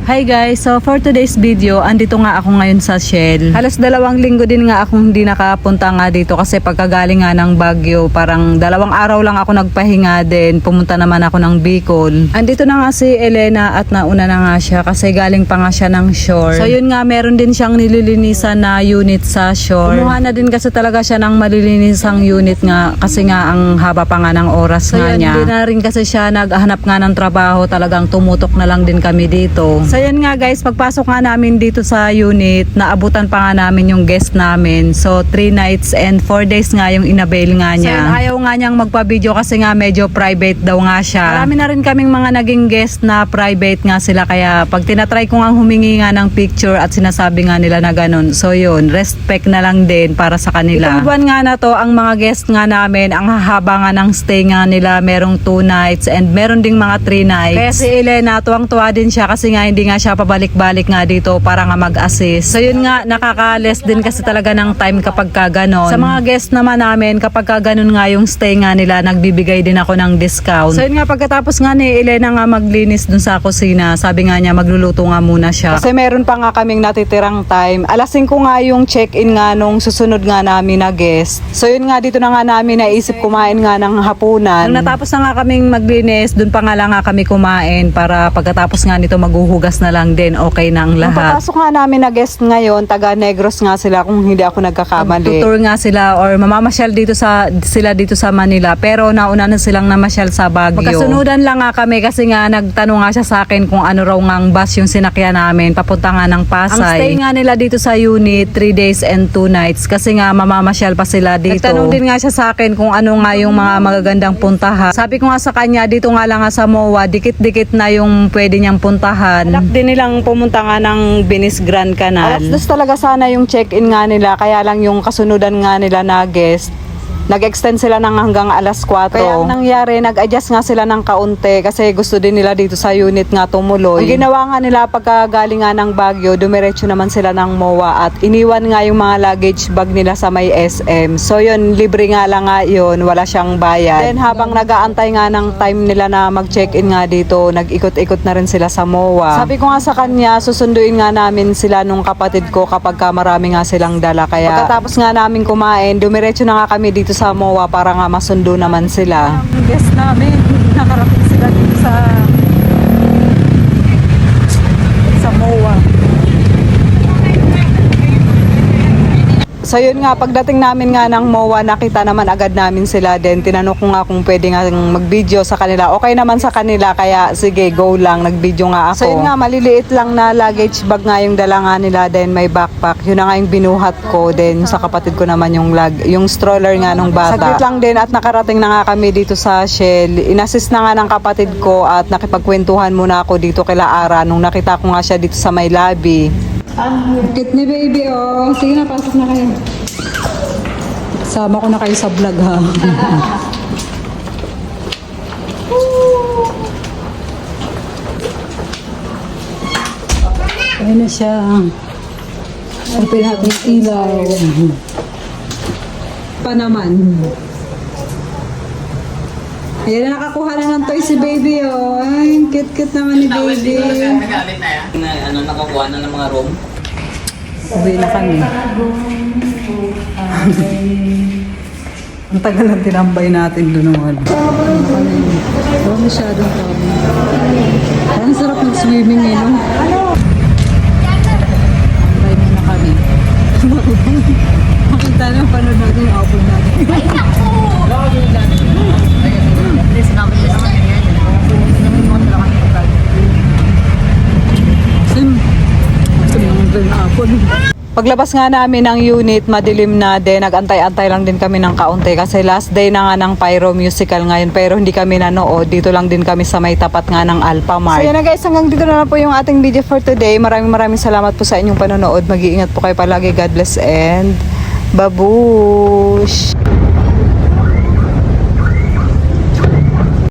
Hi guys, so for today's video, andito nga ako ngayon sa Shell. Halos 2 linggo din nga akong hindi nakapunta nga dito kasi pagkagaling nga ng Baguio, parang 2 araw lang ako nagpahinga din. Pumunta naman ako ng Bicol. Andito na nga si Elena at nauna na nga siya kasi galing pa nga siya ng shore. So yun nga, meron din siyang nililinisan na unit sa shore. Kumuha na din kasi talaga siya ng malilinisang unit nga kasi nga ang haba pa nga ng oras so nga yun, niya. Hindi na rin kasi siya naghahanap nga ng trabaho, talagang tumutok na lang din kami dito. So yun nga guys, pagpasok nga namin dito sa unit, naabutan pa nga namin yung guest namin. So 3 nights and 4 days nga yung inabail nga niya. So yun, ayaw nga niyang magpa-video kasi nga medyo private daw nga siya. Marami na rin kaming mga naging guest na private nga sila, kaya pag tinatry ko nga humingi nga ng picture at sinasabi nga nila na ganun. So yun, respect na lang din para sa kanila. Itong buwan nga na to, ang mga guest nga namin, ang hahaba nga ng stay nga nila, merong 2 nights and meron ding mga 3 nights. Kaya si Elena, tuwang-tuwa din siya kasi nga hindi nga siya pabalik-balik nga dito para nga mag-assist. So yun nga, nakaka-less din kasi talaga ng time kapag ka ganon. Sa mga guest naman namin, kapag ka ganon nga yung stay nga nila, nagbibigay din ako ng discount. So yun nga, pagkatapos nga ni Elena nga maglinis dun sa kusina, sabi nga niya magluluto nga muna siya. Kasi meron pa nga kaming natitirang time. Alas 5 nga yung check-in nga nung susunod nga namin na guest. So yun nga, dito na nga namin naisip kumain nga ng hapunan. Nung natapos na nga kaming maglinis, dun pa nga lang nga kami kumain para pagkatapos nga nito maghuhugas na lang din, okay na ang lahat. Nung papasok nga namin na guest ngayon, taga Negros nga sila kung hindi ako nagkakamali. Tutor nga sila or mamamasyal sila dito sa Manila, pero nauna na silang namasyal sa Baguio. Magkasunudan lang nga kami kasi nga nagtanong nga siya sa akin kung ano raw ngang bus yung sinakyan namin papunta nga ng Pasay. Ang stay nga nila dito sa unit 3 days and 2 nights kasi nga mamamasyal pa sila dito. Nagtanong din nga siya sa akin kung ano nga yung mga magagandang puntahan. Sabi ko nga sa kanya, dito nga lang nga sa MOA, dikit-dikit na yung pwede niyang puntahan. Alak din nilang pumunta nga ng Venice Grand Canal. Alas 2 talaga sana yung check-in nga nila, kaya lang yung kasunudan nga nila na guest, nag-extend sila ng hanggang alas 4. Kaya ang nangyari, nag-adjust nga sila ng kaunti kasi gusto din nila dito sa unit nga tumuloy. Ang ginawa nga nila pagkagaling nga ng Baguio, dumiretso naman sila ng MOA at iniwan nga yung mga luggage bag nila sa may SM. So yun, libre nga lang nga yun, wala siyang bayad. Then habang nag-aantay nga ng time nila na mag-check-in nga dito, nag-ikot-ikot na rin sila sa MOA. Sabi ko nga sa kanya, susunduin nga namin sila nung kapatid ko kapag ka marami nga silang dala. Kaya pagkatapos nga namin kumain, dumiretso na nga kami dito sa MOA para nga masundo naman sila. Ang guest namin, nakarating sila dito sa MOA. So yun nga, pagdating namin nga ng MOA, nakita naman agad namin sila din. Tinanong ko nga kung pwede nga mag-video sa kanila. Okay naman sa kanila, kaya sige, go lang, nag-video nga ako. So yun nga, maliliit lang na luggage bag nga yung dala nga nila, then may backpack. Yun na nga yung binuhat ko, then sa kapatid ko naman yung stroller nga nung bata. Saglit lang din at nakarating na nga kami dito sa Shell. Inassist na nga ng kapatid ko at nakipagkwentuhan muna ako dito kila Ara nung nakita ko nga siya dito sa may lobby. Cute ni baby, oh. Sige na, pasok na kayo. Sama ko na kayo sa vlog, ha. Ayun na siya. Open natin yung ilaw. Pa naman. Ayan na, nakakuha na ng toy si baby, oh. Ay, cute naman ni baby. Nakakuha na ng mga room. Uwi na kami. Ang tagal ng tinambay natin doon ng ano. Wala masyadong kami. Ang sarap mag-swimming eh, no? Tambay muna kami. Makita na yung panood natin yung apple natin. Paglabas nga namin ng unit, madilim na din. Nag-antay-antay lang din kami ng kaunti kasi last day na nga ng Pyro Musical ngayon, pero hindi kami nanood. Dito lang din kami sa may tapat nga ng Alphamart. So yan na guys, hanggang dito na lang po yung ating video for today. Maraming salamat po sa inyong panonood. Mag-iingat po kayo palagi. God bless and babush!